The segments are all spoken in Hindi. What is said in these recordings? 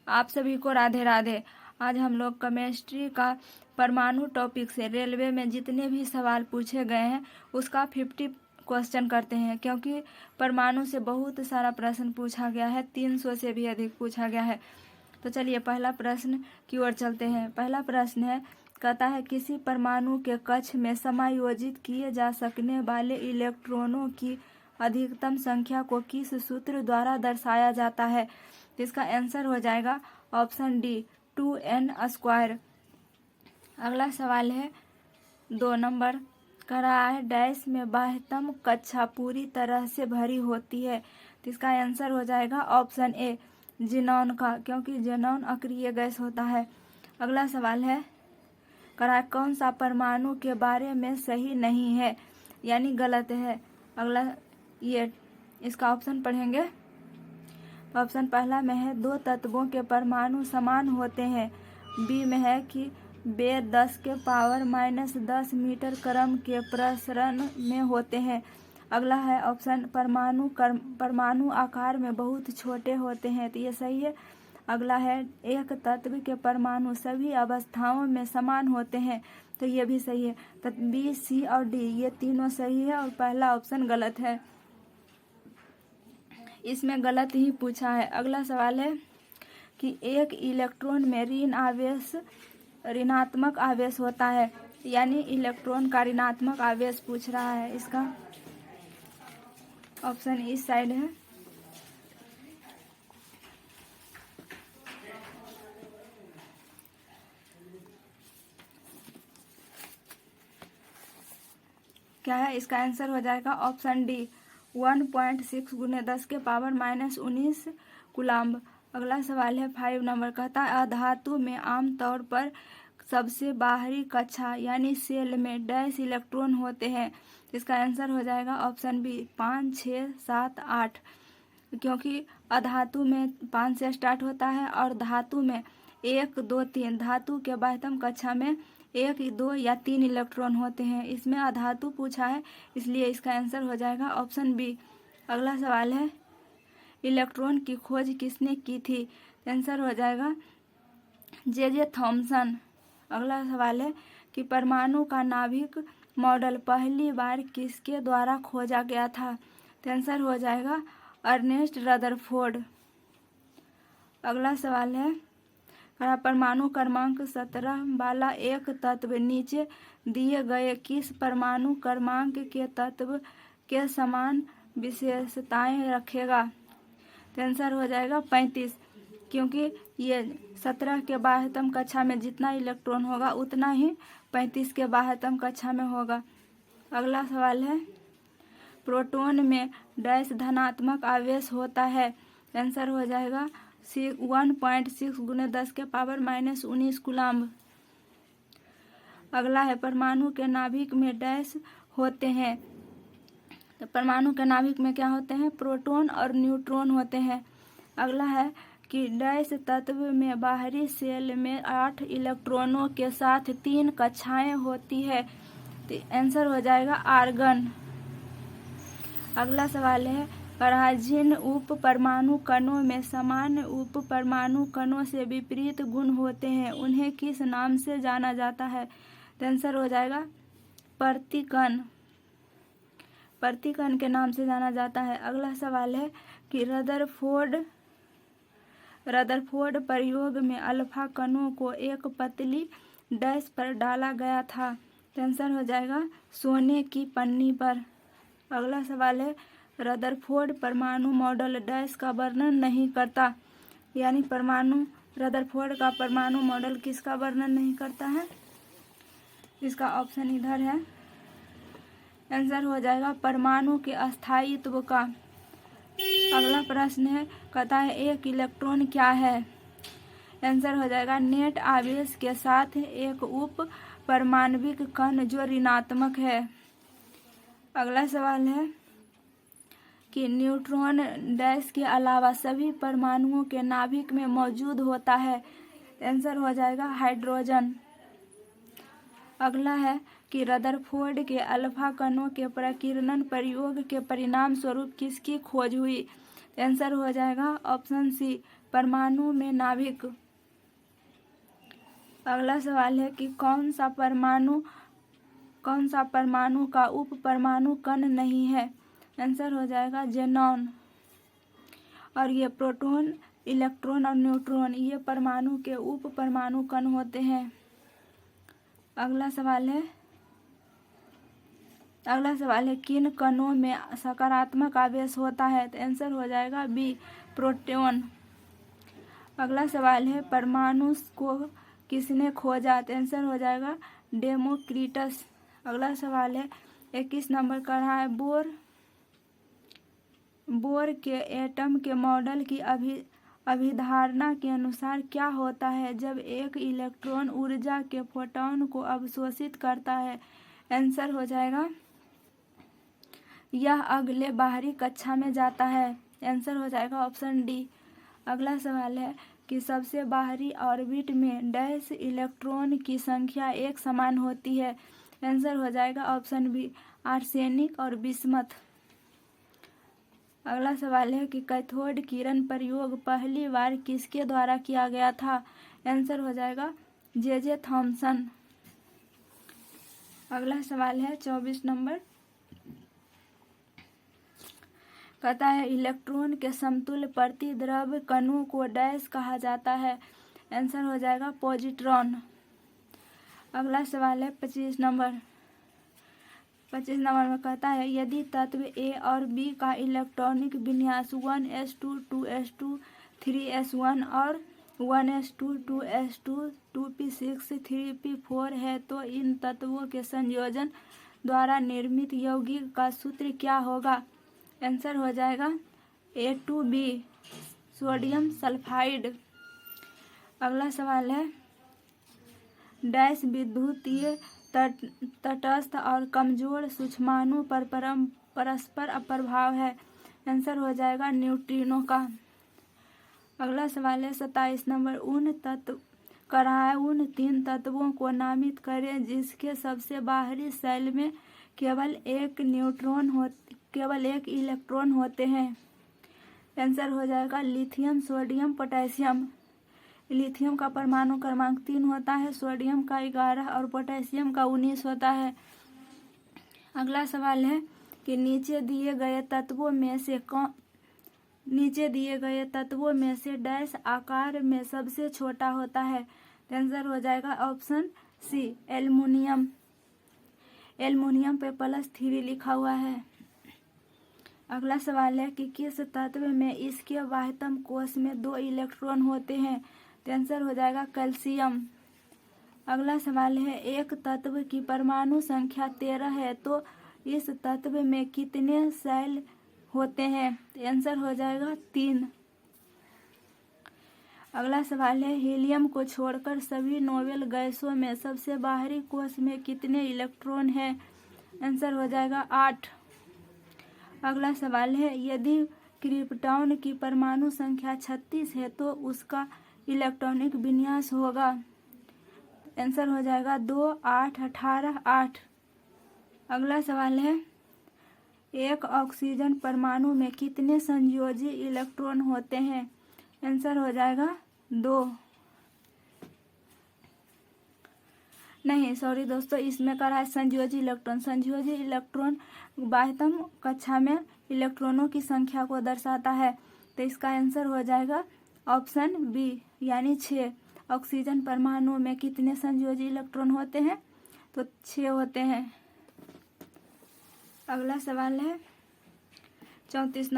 आप सभी को राधे राधे। आज हम लोग केमिस्ट्री का परमाणु टॉपिक से रेलवे में जितने भी सवाल पूछे गए हैं उसका 50 क्वेश्चन करते हैं, क्योंकि परमाणु से बहुत सारा प्रश्न पूछा गया है, 300 से भी अधिक पूछा गया है। तो चलिए पहला प्रश्न की ओर चलते हैं। पहला प्रश्न है, कहता है किसी परमाणु के कक्ष में समायोजित किए जा सकने वाले इलेक्ट्रॉनों की अधिकतम संख्या को किस सूत्र द्वारा दर्शाया जाता है। इसका आंसर हो जाएगा ऑप्शन डी, 2n²। अगला सवाल है 2 नंबर, कह रहा है डैश में बाह्यतम कक्षा पूरी तरह से भरी होती है। तो इसका आंसर हो जाएगा ऑप्शन ए, ज़ीनॉन का, क्योंकि ज़ीनॉन अक्रिय गैस होता है। अगला सवाल है, कह रहा है कौन सा परमाणु के बारे में सही नहीं है, यानी गलत है। अगला ये इसका ऑप्शन पढ़ेंगे। ऑप्शन पहला में है 2 तत्वों के परमाणु समान होते हैं। बी में है कि वे 10⁻⁻10 मीटर क्रम के प्रसरण में होते हैं। अगला है ऑप्शन परमाणु आकार में बहुत छोटे होते हैं, तो ये सही है। अगला है एक तत्व के परमाणु सभी अवस्थाओं में समान होते हैं, तो ये भी सही है। तो बी, सी और डी ये तीनों सही है और पहला ऑप्शन गलत है, इसमें गलत ही पूछा है। अगला सवाल है कि एक इलेक्ट्रॉन में ऋणात्मक आवेश होता है, यानी इलेक्ट्रॉन का ऋणात्मक आवेश पूछ रहा है। इसका ऑप्शन इस साइड है। क्या है? इसका आंसर हो जाएगा ऑप्शन डी, 1.6 × 10⁻⁻19 कूलम्ब। अगला सवाल है 5 नंबर, कहता है अधातु में आमतौर पर सबसे बाहरी कक्षा यानी सेल में डैश इलेक्ट्रॉन होते हैं। इसका आंसर हो जाएगा ऑप्शन बी, 5, 6, 7, 8, क्योंकि अधातु में 5 से स्टार्ट होता है और धातु में 1, 2, 3, धातु के बाह्यतम कक्षा में 1, 2 या 3 इलेक्ट्रॉन होते हैं। इसमें अधातु पूछा है, इसलिए इसका आंसर हो जाएगा ऑप्शन बी। अगला सवाल है इलेक्ट्रॉन की खोज किसने की थी। आंसर हो जाएगा जे थॉमसन। अगला सवाल है कि परमाणु का नाभिक मॉडल पहली बार किसके द्वारा खोजा गया था। आंसर हो जाएगा अर्नेस्ट रदरफोर्ड। अगला सवाल है परमाणु क्रमांक 17 वाला एक तत्व नीचे दिए गए किस परमाणु क्रमांक के तत्व के समान विशेषताएं रखेगा। आंसर हो जाएगा 35, क्योंकि ये 17 के बाह्यतम कक्षा में जितना इलेक्ट्रॉन होगा उतना ही 35 के बाह्यतम कक्षा में होगा। अगला सवाल है प्रोटॉन में डैश धनात्मक आवेश होता है। आंसर हो जाएगा 1.6 × 10⁻⁻19 कूलम्ब। अगला है परमाणु के नाभिक में डैश होते हैं। तो परमाणु के नाभिक में क्या होते हैं? प्रोटॉन और न्यूट्रॉन होते हैं। अगला है कि डैश तत्व में बाहरी सेल में 8 इलेक्ट्रॉनों के साथ 3 कक्षाएं होती है। तो आंसर हो जाएगा आर्गन। अगला सवाल है जिन उप परमाणु कणों में सामान्य उप परमाणु कणों से विपरीत गुण होते हैं उन्हें किस नाम से जाना जाता है। तो आंसर हो जाएगा प्रतिकण। प्रतिकण के नाम से जाना जाता है। अगला सवाल है कि रदरफोर्ड प्रयोग में अल्फा कणों को एक पतली डैश पर डाला गया था। तो आंसर हो जाएगा सोने की पन्नी पर। अगला सवाल है रदरफोर्ड परमाणु मॉडल डैश का वर्णन नहीं करता, यानी रदरफोर्ड का परमाणु मॉडल किसका वर्णन नहीं करता है। इसका ऑप्शन इधर है। आंसर हो जाएगा परमाणु के अस्थायित्व का। अगला प्रश्न है, कहता है एक इलेक्ट्रॉन क्या है। आंसर हो जाएगा नेट आवेश के साथ एक उप परमाणविक कण जो ऋणात्मक है। अगला सवाल है कि न्यूट्रॉन डैश के अलावा सभी परमाणुओं के नाभिक में मौजूद होता है। आंसर हो जाएगा हाइड्रोजन। अगला है कि रदरफोर्ड के अल्फा कणों के प्रकीर्णन प्रयोग के परिणाम स्वरूप किसकी खोज हुई। आंसर हो जाएगा ऑप्शन सी, परमाणु में नाभिक। अगला सवाल है कि कौन सा परमाणु का उप परमाणु कण नहीं है। आंसर हो जाएगा ज़ेनॉन। और ये प्रोटॉन, इलेक्ट्रॉन और न्यूट्रॉन ये परमाणु के उप परमाणु कण होते हैं। अगला सवाल है किन कणों में सकारात्मक आवेश होता है। तो आंसर हो जाएगा बी, प्रोटॉन। अगला सवाल है परमाणु को किसने खोजा। तो आंसर हो जाएगा डेमोक्रिटस। अगला सवाल है 21 नंबर का रहा है बोर के एटम के मॉडल की अभिधारणा के अनुसार क्या होता है जब एक इलेक्ट्रॉन ऊर्जा के फोटॉन को अवशोषित करता है। आंसर हो जाएगा यह अगले बाहरी कक्षा में जाता है। आंसर हो जाएगा ऑप्शन डी। अगला सवाल है कि सबसे बाहरी ऑर्बिट में डैश इलेक्ट्रॉन की संख्या एक समान होती है। आंसर हो जाएगा ऑप्शन बी, आर्सेनिक और बिस्मथ। अगला सवाल है कि कैथोड किरण प्रयोग पहली बार किसके द्वारा किया गया था। आंसर हो जाएगा जे थॉमसन। अगला सवाल है 24 नंबर, कहता है इलेक्ट्रॉन के समतुल्य प्रतिद्रव्य कणों को डैश कहा जाता है। आंसर हो जाएगा पॉजिट्रॉन। अगला सवाल है 25 नंबर में कहता है यदि तत्व ए और बी का इलेक्ट्रॉनिक विन्यास 1s2 2s2 3s1 और 1s2 2s2 2p6 3p4 है तो इन तत्वों के संयोजन द्वारा निर्मित यौगिक का सूत्र क्या होगा। आंसर हो जाएगा A2B, सोडियम सल्फाइड। अगला सवाल है डैश विद्युतीय तटस्थ और कमजोर सूक्ष्माणु पर परस्पर प्रभाव है। आंसर हो जाएगा न्यूट्रिनो का। अगला सवाल है 27 नंबर, उन 3 तत्वों को नामित करें जिसके सबसे बाहरी शेल में केवल एक इलेक्ट्रॉन होते हैं। आंसर हो जाएगा लिथियम, सोडियम, पोटेशियम। लिथियम का परमाणु क्रमांक 3 होता है, सोडियम का 11 और पोटेशियम का 19 होता है। अगला सवाल है कि नीचे दिए गए तत्वों में से डैश आकार में सबसे छोटा होता है। आंसर हो जाएगा ऑप्शन सी, एल्युमिनियम। एल्युमिनियम पे +3 लिखा हुआ है। अगला सवाल है कि किस तत्व में इसके बाह्यतम कोश में 2 इलेक्ट्रॉन होते हैं। तो आंसर हो जाएगा कैल्शियम। अगला सवाल है एक तत्व की परमाणु संख्या 13 है तो इस तत्व में कितने शेल होते हैं। तो आंसर हो जाएगा 3। अगला सवाल है हीलियम को छोड़कर सभी नोबेल गैसों में सबसे बाहरी कोश में कितने इलेक्ट्रॉन हैं। आंसर हो जाएगा 8। अगला सवाल है यदि क्रिप्टॉन की परमाणु संख्या 36 है तो उसका इलेक्ट्रॉनिक विन्यास होगा। आंसर हो जाएगा 2 8 18 8। अगला सवाल है एक ऑक्सीजन परमाणु में कितने संयोजी इलेक्ट्रॉन होते हैं। आंसर हो जाएगा 2। नहीं सॉरी दोस्तों, इसमें करा है संयोजी इलेक्ट्रॉन। संयोजी इलेक्ट्रॉन बाह्यतम कक्षा में इलेक्ट्रॉनों की संख्या को दर्शाता है। तो इसका आंसर हो जाएगा ऑप्शन बी यानी 6। ऑक्सीजन परमाणु में कितने संयोजी इलेक्ट्रॉन होते हैं। तो 6 होते हैं। अगला सवाल है 34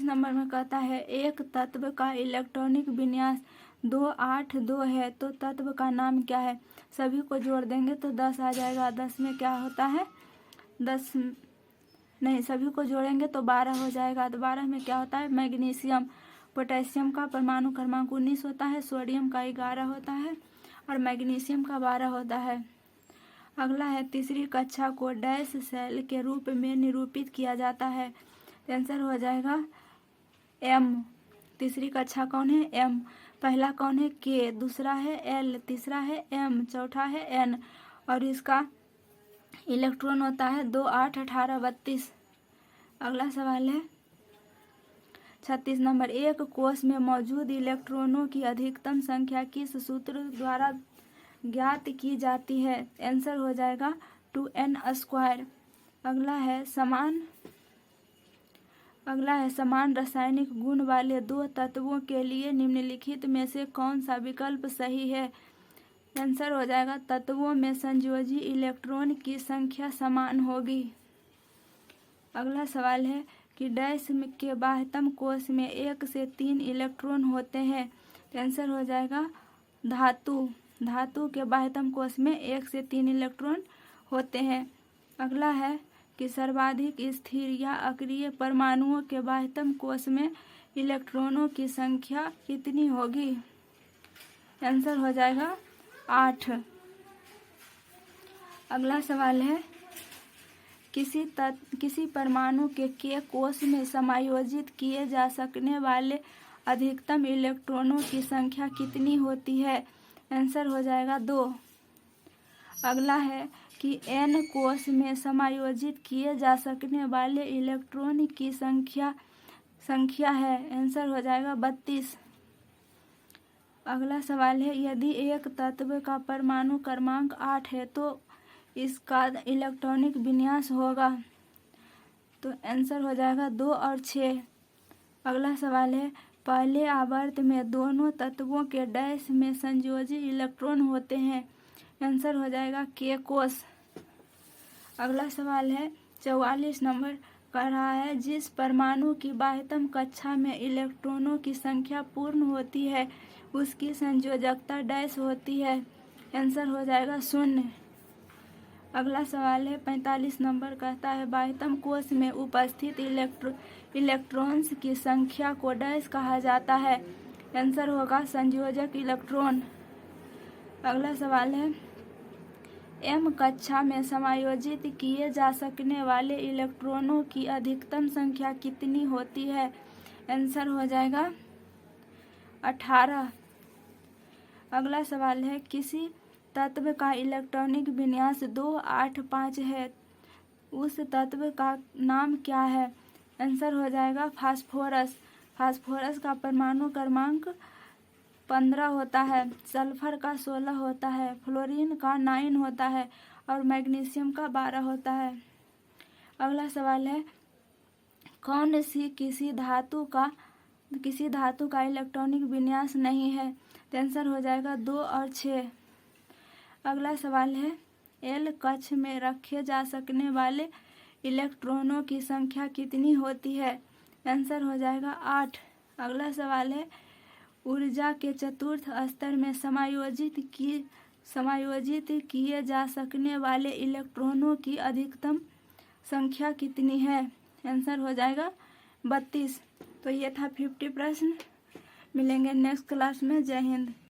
नंबर में कहता है एक तत्व का इलेक्ट्रॉनिक विन्यास 2 8 2 है तो तत्व का नाम क्या है। सभी को जोड़ देंगे तो 10 आ जाएगा। 10 में क्या होता है, 10 नहीं, सभी को जोड़ेंगे तो 12 हो जाएगा। तो 12 में क्या होता है, मैग्नीशियम। पोटेशियम का परमाणु क्रमांक 19 होता है, सोडियम का 11 होता है और मैग्नीशियम का 12 होता है। अगला है तीसरी कक्षा को डैश सेल के रूप में निरूपित किया जाता है। आंसर हो जाएगा एम। तीसरी कक्षा कौन है, एम। पहला कौन है, के। दूसरा है एल। तीसरा है एम। चौथा है एन। और इसका इलेक्ट्रॉन होता है 2 8 18 32। अगला सवाल है 36 नंबर, एक कोष में मौजूद इलेक्ट्रॉनों की अधिकतम संख्या किस सूत्र द्वारा ज्ञात की जाती है? आंसर हो जाएगा 2n²। अगला है समान रासायनिक गुण वाले दो तत्वों के लिए निम्नलिखित में से कौन सा विकल्प सही है? आंसर हो जाएगा तत्वों में संयोजी इलेक्ट्रॉन की संख्या समान होगी। अगला सवाल है कि डैश के बाह्यतम कोश में 1 से 3 इलेक्ट्रॉन होते हैं। आंसर हो जाएगा धातु के बाह्यतम कोश में 1 से 3 इलेक्ट्रॉन होते हैं। अगला है कि सर्वाधिक स्थिर या अक्रिय परमाणुओं के बाह्यतम कोश में इलेक्ट्रॉनों की संख्या कितनी होगी? आंसर हो जाएगा 8। अगला सवाल है किसी परमाणु के कोश में समायोजित किए जा सकने वाले अधिकतम इलेक्ट्रॉनों की संख्या कितनी होती है? आंसर हो जाएगा 2। अगला है कि n कोश में समायोजित किए जा सकने वाले इलेक्ट्रॉन की संख्या है। आंसर हो जाएगा 32। अगला सवाल है यदि एक तत्व का परमाणु क्रमांक 8 है तो इसका इलेक्ट्रॉनिक विन्यास होगा। तो आंसर हो जाएगा 2 और 6। अगला सवाल है पहले आवर्त में दोनों तत्वों के डैश में संयोजी इलेक्ट्रॉन होते हैं। आंसर हो जाएगा k कोश। अगला सवाल है 44 नंबर कह रहा है जिस परमाणु की बाह्यतम कक्षा में इलेक्ट्रॉनों की संख्या पूर्ण होती है उसकी संयोजकता डैश होती है। आंसर हो जाएगा 0। अगला सवाल है 45 नंबर कहता है बाह्यतम कोश में उपस्थित इलेक्ट्रॉन्स की संख्या को डैश कहा जाता है। आंसर होगा संयोजक इलेक्ट्रॉन। अगला सवाल है m कक्षा में समायोजित किए जा सकने वाले इलेक्ट्रॉनों की अधिकतम संख्या कितनी होती है? आंसर हो जाएगा 18। अगला सवाल है किसी तत्व का इलेक्ट्रॉनिक विन्यास 2, 8, 5 है, उस तत्व का नाम क्या है? आंसर हो जाएगा फास्फोरस। फास्फोरस का परमाणु क्रमांक 15 होता है, सल्फर का 16 होता है, फ्लोरीन का 9 होता है और मैग्नीशियम का 12 होता है। अगला सवाल है कौन सी किसी धातु का इलेक्ट्रॉनिक विन्यास नहीं है? आंसर हो जाएगा 2 और 6। अगला सवाल है L कक्ष में रखे जा सकने वाले इलेक्ट्रॉनों की संख्या कितनी होती है? आंसर हो जाएगा 8। अगला सवाल है ऊर्जा के चतुर्थ स्तर में समायोजित किए जा सकने वाले इलेक्ट्रॉनों की अधिकतम संख्या कितनी है? आंसर हो जाएगा 32। तो ये था 50 प्रश्न। मिलेंगे नेक्स्ट क्लास में। जय हिंद।